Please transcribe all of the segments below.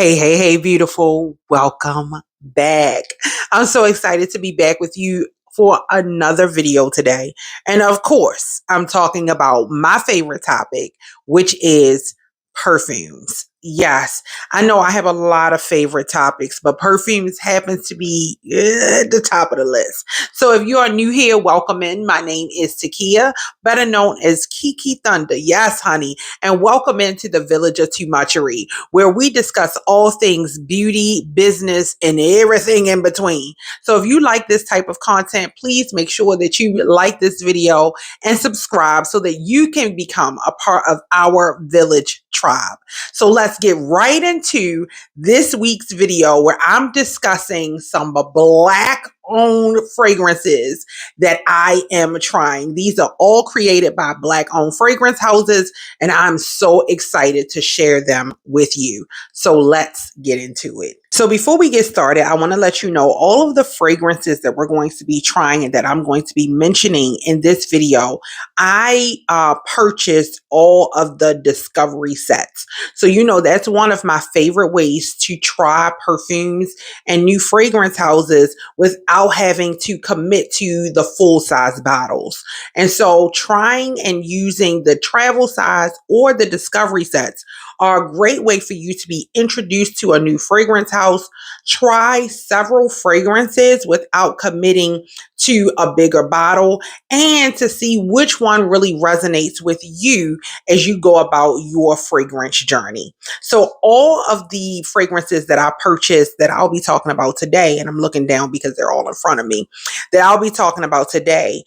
Hey, beautiful. Welcome back. I'm so excited to be back with you for another video today. And of course, I'm talking about my favorite topic, which is perfumes. Yes, I know I have a lot of favorite topics, but perfumes happens to be at the top of the list. So if you are new here, welcome in. My name is Takia, better known as Kiki Thunder. Yes, honey. And welcome into the Village of Tumachery, where we discuss all things beauty, business, and everything in between. So if you like this type of content, please make sure that you like this video and subscribe so that you can become a part of our village tribe. So let's get right into this week's video where I'm discussing some black owned fragrances that I am trying. These are all created by black owned fragrance houses, and I'm so excited to share them with you. So let's get into it. So before we get started, I want to let you know all of the fragrances that we're going to be trying and that I'm going to be mentioning in this video. I purchased all of the discovery sets. So, that's one of my favorite ways to try perfumes and new fragrance houses without having to commit to the full size bottles. And so trying and using the travel size or the discovery sets are a great way for you to be introduced to a new fragrance house, try several fragrances without committing to a bigger bottle, and to see which one really resonates with you as you go about your fragrance journey. So all of the fragrances that I purchased that I'll be talking about today, and I'm looking down because they're all in front of me, that I'll be talking about today,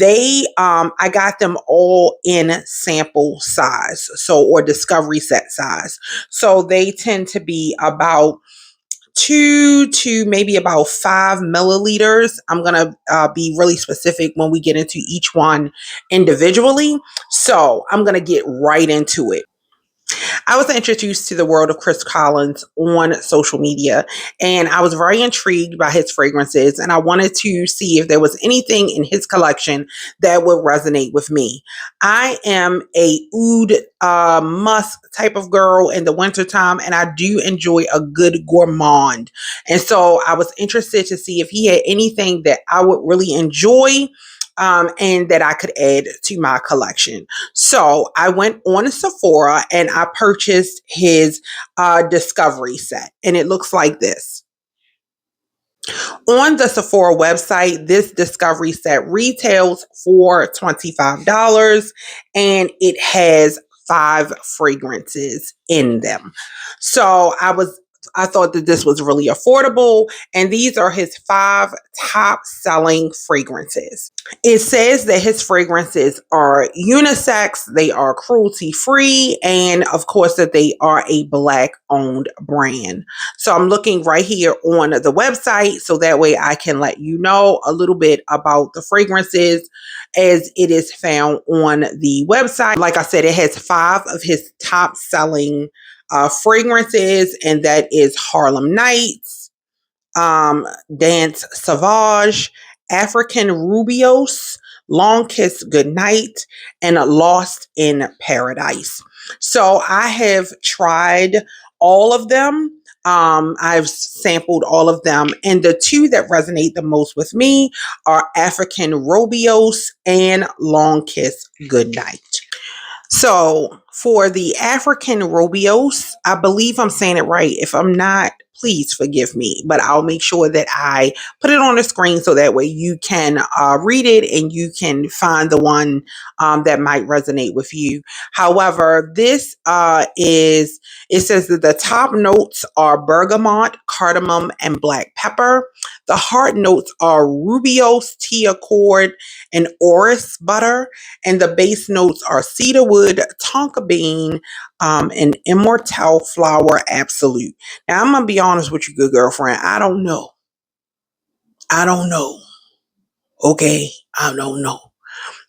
I got them all in sample size, or discovery set size. So they tend to be about 2 to maybe about 5 milliliters. I'm going to be really specific when we get into each one individually. So I'm going to get right into it. I was introduced to the world of Chris Collins on social media, and I was very intrigued by his fragrances, and I wanted to see if there was anything in his collection that would resonate with me. I am a oud musk type of girl in the wintertime, and I do enjoy a good gourmand. And so I was interested to see if he had anything that I would really enjoy, and that I could add to my collection. So I went on Sephora and I purchased his discovery set, and it looks like this. On the Sephora website, this discovery set retails for $25, and it has 5 fragrances in them. So I thought that this was really affordable, and these are his 5 top selling fragrances. It says that his fragrances are unisex, they are cruelty free, and of course that they are a black owned brand. So I'm looking right here on the website so that way I can let you know a little bit about the fragrances as it is found on the website. Like I said, it has 5 of his top selling fragrances, and that is Harlem Nights, Dance Sauvage, African Rubios, Long Kiss Goodnight, and Lost in Paradise. So I have tried all of them. I've sampled all of them, and the 2 that resonate the most with me are African Rubios and Long Kiss Goodnight. So for the African Rubios, I believe I'm saying it right. If I'm not, please forgive me, but I'll make sure that I put it on the screen so that way you can read it and you can find the one that might resonate with you. However, this it says that the top notes are bergamot, cardamom, and black pepper. The heart notes are rubios, tea accord, and orris butter. And the base notes are cedarwood, tonka bean, and immortelle flower absolute. Now, I'm going to be honest with you, good girlfriend. I don't know. Okay? I don't know.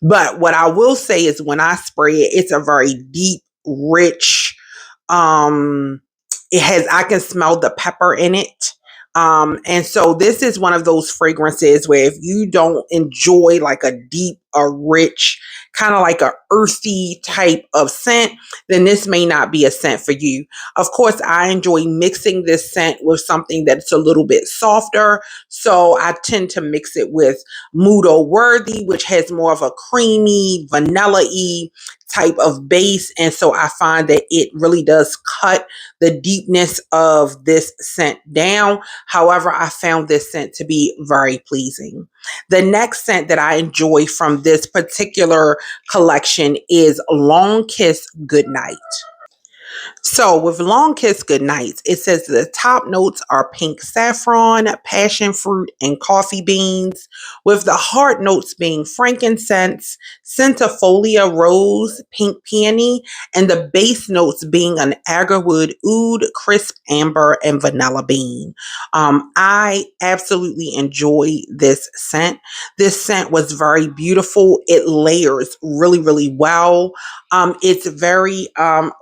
But what I will say is when I spray it, it's a very deep, rich, I can smell the pepper in it. And so this is one of those fragrances where if you don't enjoy like a deep a rich, kind of like a earthy type of scent, then this may not be a scent for you. Of course, I enjoy mixing this scent with something that's a little bit softer. So I tend to mix it with Mudo Worthy, which has more of a creamy, vanilla-y type of base. And so I find that it really does cut the deepness of this scent down. However, I found this scent to be very pleasing. The next scent that I enjoy from this particular collection is Long Kiss Goodnight. So with Long Kiss Goodnights, it says the top notes are pink saffron, passion fruit, and coffee beans, with the heart notes being frankincense, centifolia rose, pink peony, and the base notes being an agarwood oud, crisp amber, and vanilla bean. I absolutely enjoy this scent. This scent was very beautiful. It layers really, really well. It's very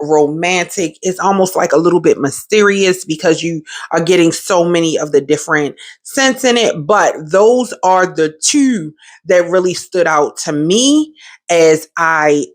romantic. It's almost like a little bit mysterious because you are getting so many of the different scents in it. But those are the two that really stood out to me as I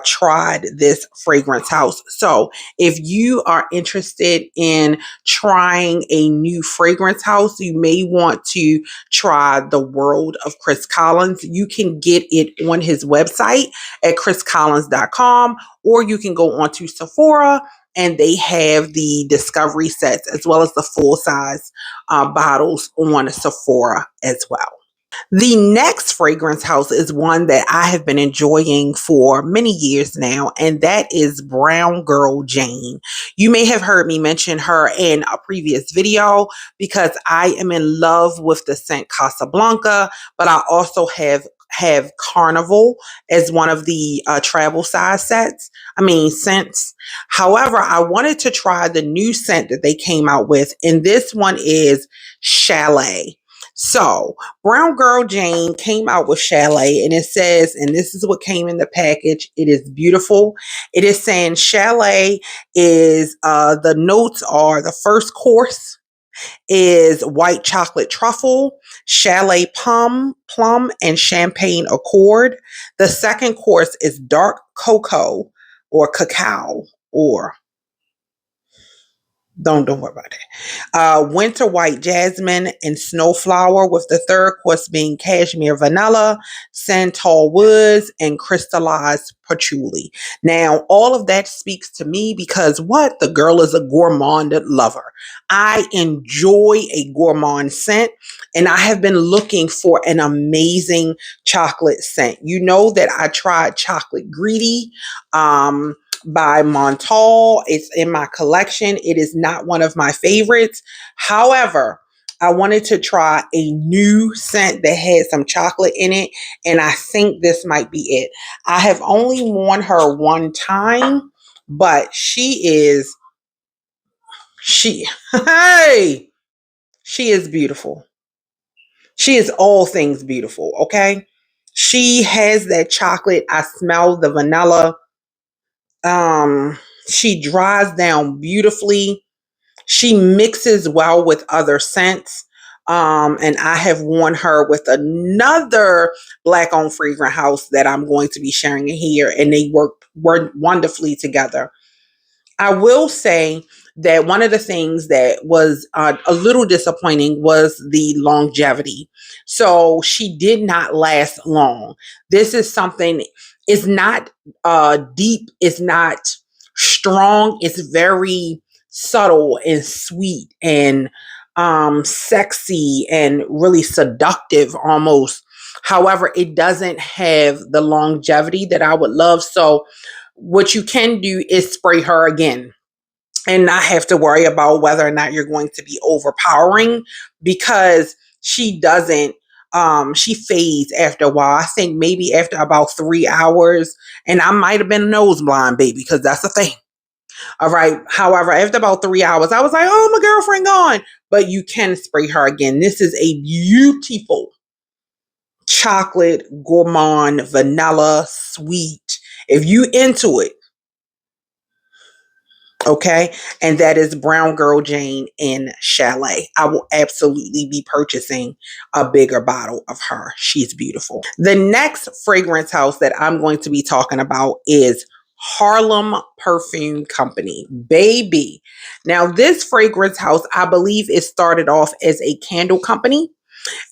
tried this fragrance house. So if you are interested in trying a new fragrance house, you may want to try The World of Chris Collins. You can get it on his website at chriscollins.com, or you can go onto Sephora and they have the discovery sets as well as the full size bottles on Sephora as well. The next fragrance house is one that I have been enjoying for many years now, and that is Brown Girl Jane. You may have heard me mention her in a previous video because I am in love with the scent Casablanca, but I also have Carnival as one of the travel size scents. However, I wanted to try the new scent that they came out with, and this one is Chalet. So, Brown Girl Jane came out with Chalet, and it says, and this is what came in the package. It is beautiful. It is saying Chalet is, the notes are the first course is white chocolate truffle, Chalet plum, and champagne accord. The second course is dark cocoa or cacao or don't worry about it. Winter white jasmine and snowflower, with the third course being cashmere vanilla, santal woods, and crystallized patchouli. Now, all of that speaks to me because what? The girl is a gourmand lover. I enjoy a gourmand scent, and I have been looking for an amazing chocolate scent. You know that I tried Chocolate Greedy. By Montal. It's in my collection. It is not one of my favorites. However, I wanted to try a new scent that had some chocolate in it, and I think this might be it. I have only worn her one time, but hey, she is beautiful. She is all things beautiful, okay? She has that chocolate. I smell the vanilla. She dries down beautifully. She mixes well with other scents. And I have worn her with another black owned fragrance house that I'm going to be sharing in here, and they work wonderfully together. I will say that one of the things that was a little disappointing was the longevity. So she did not last long. This is something, it's not deep, it's not strong, it's very subtle and sweet and sexy and really seductive almost. However, it doesn't have the longevity that I would love. So what you can do is spray her again and not have to worry about whether or not you're going to be overpowering, because she doesn't she fades after a while. I think maybe after about 3 hours, and I might have been nose blind, baby, because that's the thing. All right. However, after about 3 hours, I was like, oh, my girlfriend gone. But you can spray her again. This is a beautiful chocolate, gourmand, vanilla, sweet. If you into it, Okay. And that is Brown Girl Jane in Chalet. I will absolutely be purchasing a bigger bottle of her. She's beautiful. The next fragrance house that I'm going to be talking about is Harlem Perfume Company. Baby. Now, this fragrance house, I believe it started off as a candle company.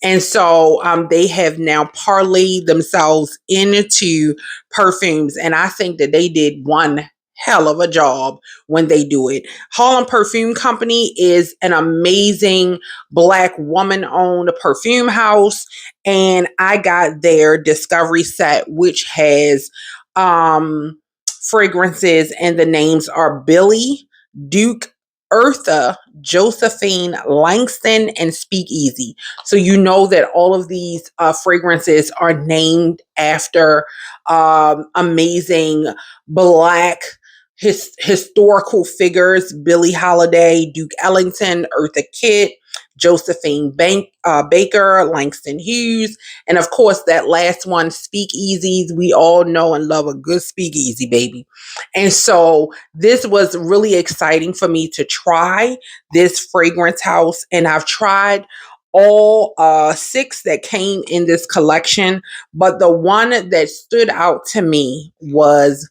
And so they have now parlayed themselves into perfumes. And I think that they did one hell of a job when they do it. Harlem Perfume Company is an amazing Black woman owned perfume house. And I got their discovery set, which has fragrances, and the names are Billy, Duke, Eartha, Josephine, Langston, and Speakeasy. So you know that all of these fragrances are named after amazing Black historical figures: Billie Holiday, Duke Ellington, Eartha Kitt, Josephine Baker, Langston Hughes, and of course that last one, Speakeasies. We all know and love a good speakeasy, baby. And so this was really exciting for me to try this fragrance house, and I've tried all six that came in this collection, but the one that stood out to me was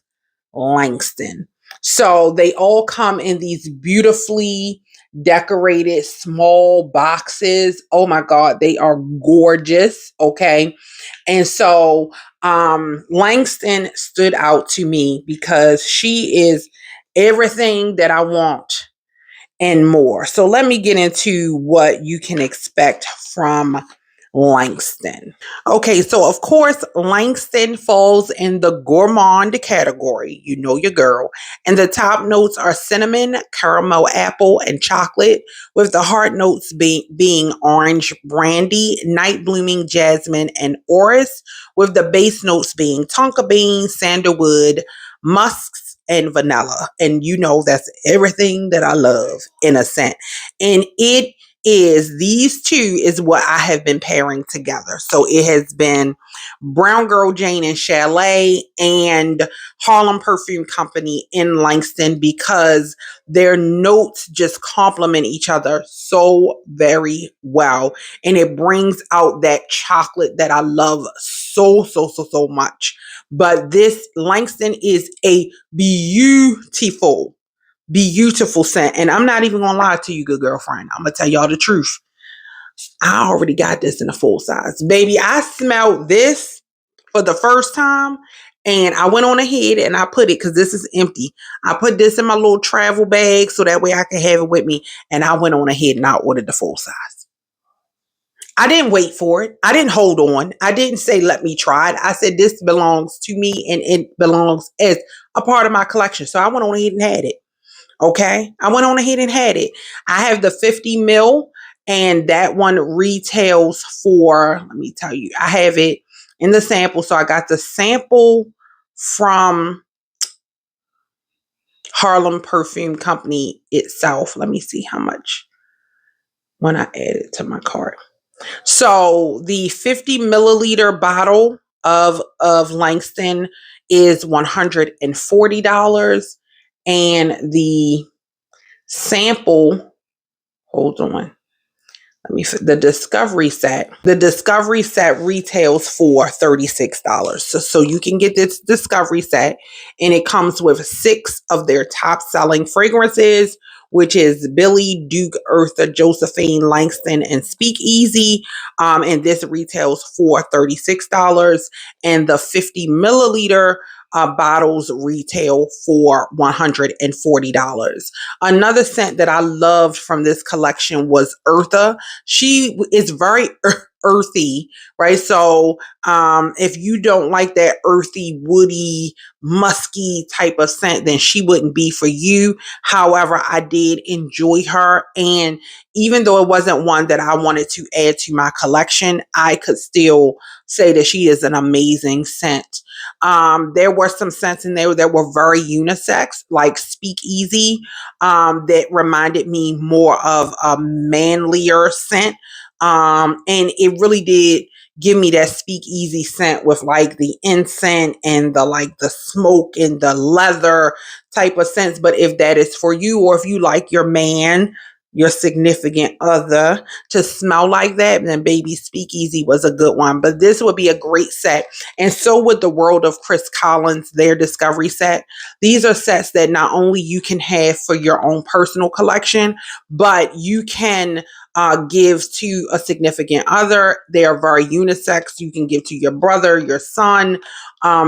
Langston. So they all come in these beautifully decorated small boxes. Oh my God, they are gorgeous. Okay. And so Langston stood out to me because she is everything that I want and more. So let me get into what you can expect from Langston. Okay, so of course, Langston falls in the gourmand category. You know your girl. And the top notes are cinnamon, caramel apple, and chocolate, with the heart notes being orange brandy, night blooming jasmine, and orris, with the base notes being tonka bean, sandalwood, musks, and vanilla. And you know that's everything that I love in a scent. And it is these two is what I have been pairing together. So it has been Brown Girl Jane and Chalet and Harlem Perfume Company in Langston, because their notes just complement each other so very well. And it brings out that chocolate that I love so much. But this Langston is a beautiful scent. And I'm not even gonna lie to you, good girlfriend. I'm gonna tell y'all the truth. I already got this in a full size. Baby, I smelled this for the first time, and I went on ahead and I put it, because this is empty. I put this in my little travel bag so that way I can have it with me. And I went on ahead and I ordered the full size. I didn't wait for it. I didn't hold on. I didn't say, let me try it. I said, this belongs to me and it belongs as a part of my collection. So I went on ahead and had it. Okay. I went on ahead and had it. I have the 50 mil, and that one retails for, let me tell you, I have it in the sample. So I got the sample from Harlem Perfume Company itself. Let me see how much when I add it to my cart. So the 50 milliliter bottle of Langston is $140, and the sample, hold on, let me, the discovery set retails for $36. So you can get this discovery set, and it comes with 6 of their top selling fragrances, which is Billy, Duke, Eartha, Josephine, Langston, and Speakeasy. And this retails for $36, and the 50 milliliter bottles retail for $140. Another scent that I loved from this collection was Eartha. She is very earthy, right? So if you don't like that earthy, woody, musky type of scent, then she wouldn't be for you. However, I did enjoy her, and even though it wasn't one that I wanted to add to my collection, I could still say that she is an amazing scent. There were some scents in there that were very unisex, like Speakeasy, that reminded me more of a manlier scent. And it really did give me that speakeasy scent with like the incense and the like the smoke and the leather type of scents. But if that is for you, or if you like your man, your significant other to smell like that, then baby, speakeasy was a good one. But this would be a great set. And so would the World of Chris Collins, their Discovery set. These are sets that not only you can have for your own personal collection, but you can give to a significant other. They are very unisex. You can give to your brother, your son,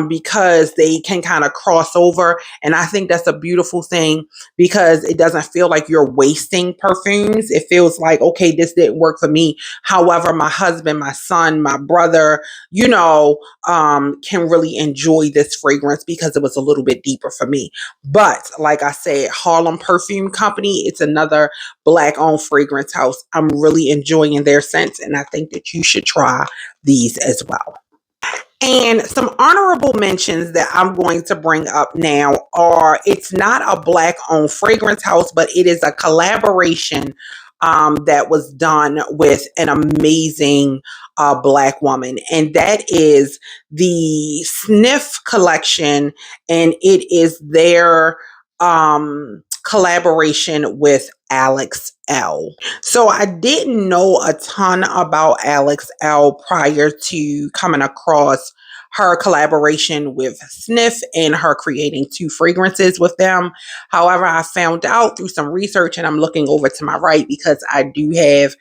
because they can kind of cross over. And I think that's a beautiful thing because it doesn't feel like you're wasting perfumes. It feels like, okay, this didn't work for me. However, my husband, my son, my brother, can really enjoy this fragrance because it was a little bit deeper for me. But like I said, Harlem Perfume Company, it's another Black owned fragrance house. I'm really enjoying their scents, and I think that you should try these as well. And some honorable mentions that I'm going to bring up now are, it's not a Black owned fragrance house, but it is a collaboration that was done with an amazing Black woman. And that is the Snif collection. And it is their collaboration with Elle. So I didn't know a ton about Elle prior to coming across her collaboration with Snif and her creating 2 fragrances with them. However, I found out through some research, and I'm looking over to my right because I do have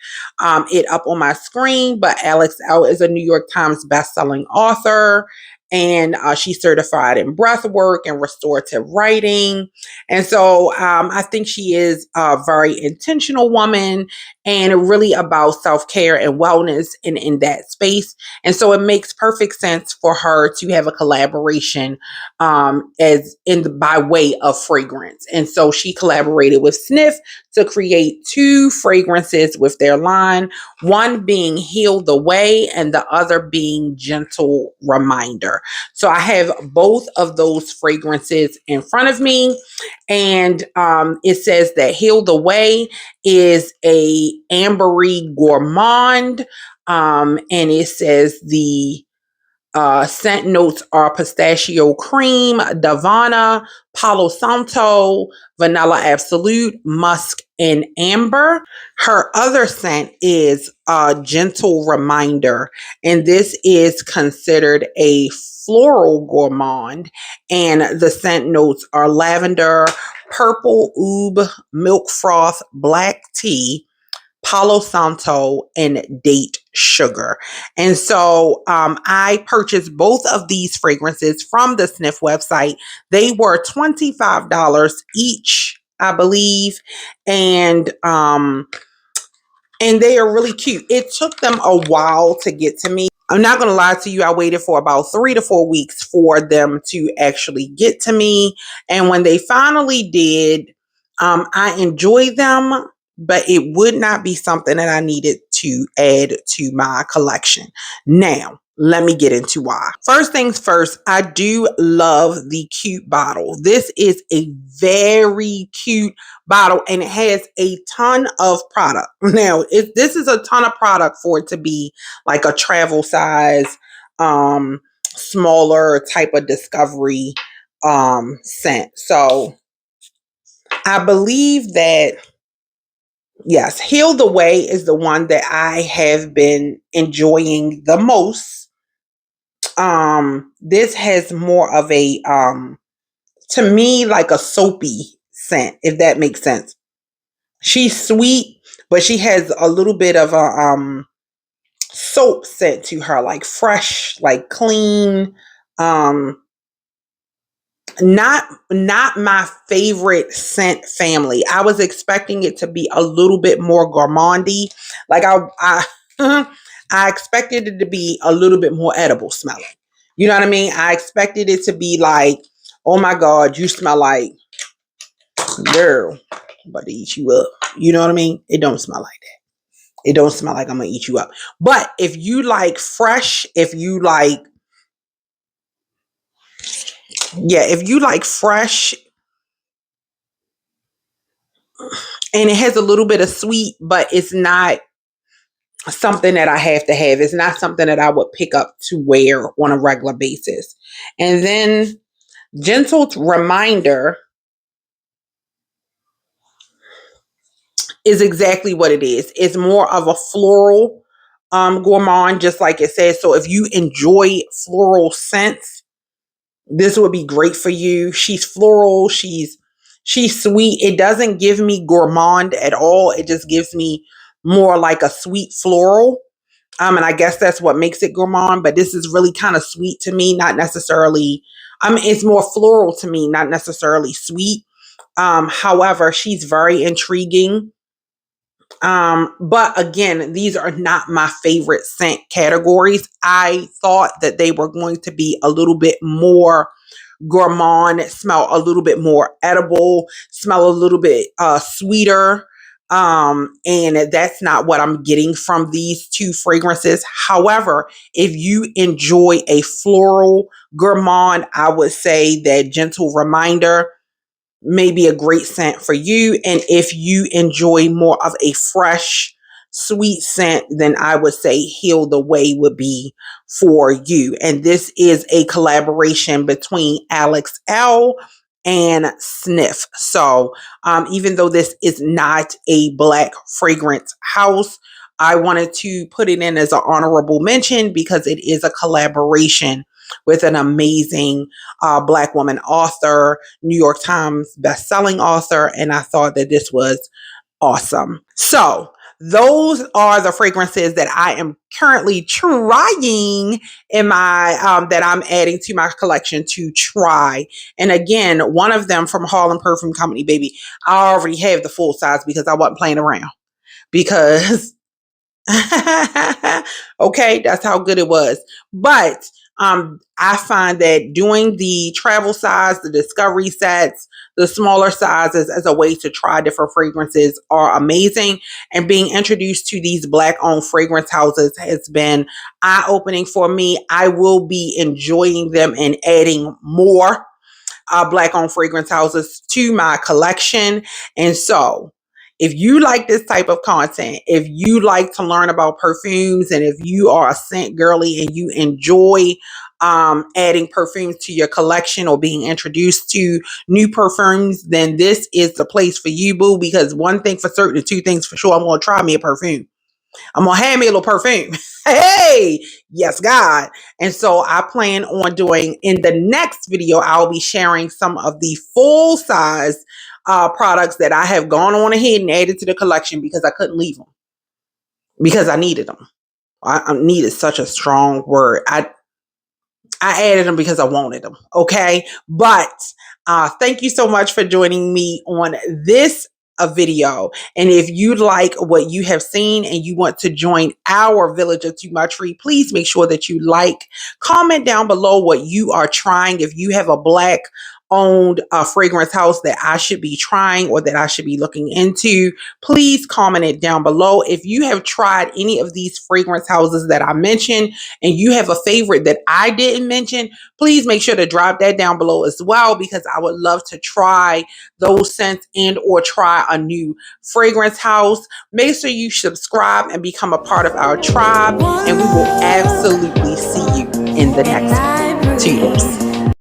it up on my screen, but Elle is a New York Times bestselling author. And she's certified in breath work and restorative writing. And so I think she is a very intentional woman and really about self-care and wellness in that space. And so it makes perfect sense for her to have a collaboration by way of fragrance. And so she collaborated with Snif to create 2 fragrances with their line, one being Heal the Way and the other being Gentle Reminder. So I have both of those fragrances in front of me. And it says that Heal the Way is a ambery gourmand. And it says the scent notes are pistachio cream, Davana, Palo Santo, Vanilla Absolute, Musk, and Amber. Her other scent is Gentle Reminder, and this is considered a floral gourmand. And the scent notes are lavender, purple oob, milk froth, black tea, Palo Santo, and date sugar. And so I purchased both of these fragrances from the Snif website. They were $25 each, I believe. And they are really cute. It took them a while to get to me. I'm not going to lie to you. I waited for about 3 to 4 weeks for them to actually get to me. And when they finally did, I enjoyed them, but it would not be something that I needed to add to my collection. Now, let me get into why. First things first, I do love the cute bottle. This is a very cute bottle, and it has a ton of product. Now, this is a ton of product for it to be like a travel size, smaller type of discovery scent. So I believe that, yes, Heal the Way is the one that I have been enjoying the most. This has more of a to me like a soapy scent, if that makes sense. She's sweet, but she has a little bit of a soap scent to her, like fresh, like clean. Not my favorite scent family. I was expecting it to be a little bit more gourmandy. Like I I expected it to be a little bit more edible smelling. You know what I mean? I expected it to be like, oh my God, you smell like, girl, I'm about to eat you up. You know what I mean? It don't smell like that. It don't smell like I'm gonna eat you up. But if you like fresh, if you like fresh, and it has a little bit of sweet, but it's not something that I have to have. It's not something that I would pick up to wear on a regular basis. And then Gentle Reminder is exactly what it is. It's more of a floral gourmand, just like it says. So if you enjoy floral scents, this would be great for you. She's floral. She's sweet. It doesn't give me gourmand at all. It just gives me more like a sweet floral. And I guess that's what makes it gourmand. But this is really kind of sweet to me, not necessarily. It's more floral to me, not necessarily sweet. However, she's very intriguing. But again, these are not my favorite scent categories. I thought that they were going to be a little bit more gourmand, smell a little bit more edible, smell a little bit sweeter. And that's not what I'm getting from these two fragrances. However, if you enjoy a floral gourmand, I would say that Gentle Reminder may be a great scent for you. And if you enjoy more of a fresh, sweet scent, then I would say Heal the Way would be for you. And this is a collaboration between Elle and Snif. So even though this is not a black fragrance house, I wanted to put it in as an honorable mention because it is a collaboration with an amazing black woman author, New York Times bestselling author, and I thought that this was awesome. So those are the fragrances that I am currently trying in my that I'm adding to my collection to try. And again, one of them from Harlem Perfume Company, baby. I already have the full size because I wasn't playing around. Because okay, that's how good it was. But I find that doing the travel size, the discovery sets, the smaller sizes as a way to try different fragrances are amazing. And being introduced to these black owned fragrance houses has been eye opening for me. I will be enjoying them and adding more black owned fragrance houses to my collection. And so, if you like this type of content, if you like to learn about perfumes, and if you are a scent girly and you enjoy adding perfumes to your collection or being introduced to new perfumes, then this is the place for you, boo. Because one thing for certain, two things for sure, I'm going to try me a perfume. I'm going to have me a little perfume. Hey, yes, God. And so I plan on doing in the next video, I'll be sharing some of the full size products that I have gone on ahead and added to the collection because I couldn't leave them because I needed them. I needed such a strong word. I added them because I wanted them. Okay. But thank you so much for joining me on this video. And if you like what you have seen and you want to join our Village of To My Tree, please make sure that you like, comment down below what you are trying. If you have a black owned fragrance house that I should be trying or that I should be looking into, please comment it down below. If you have tried any of these fragrance houses that I mentioned and you have a favorite that I didn't mention, please make sure to drop that down below as well, because I would love to try those scents and or try a new fragrance house. Make sure you subscribe and become a part of our tribe, and we will absolutely see you in the next video. Toodles.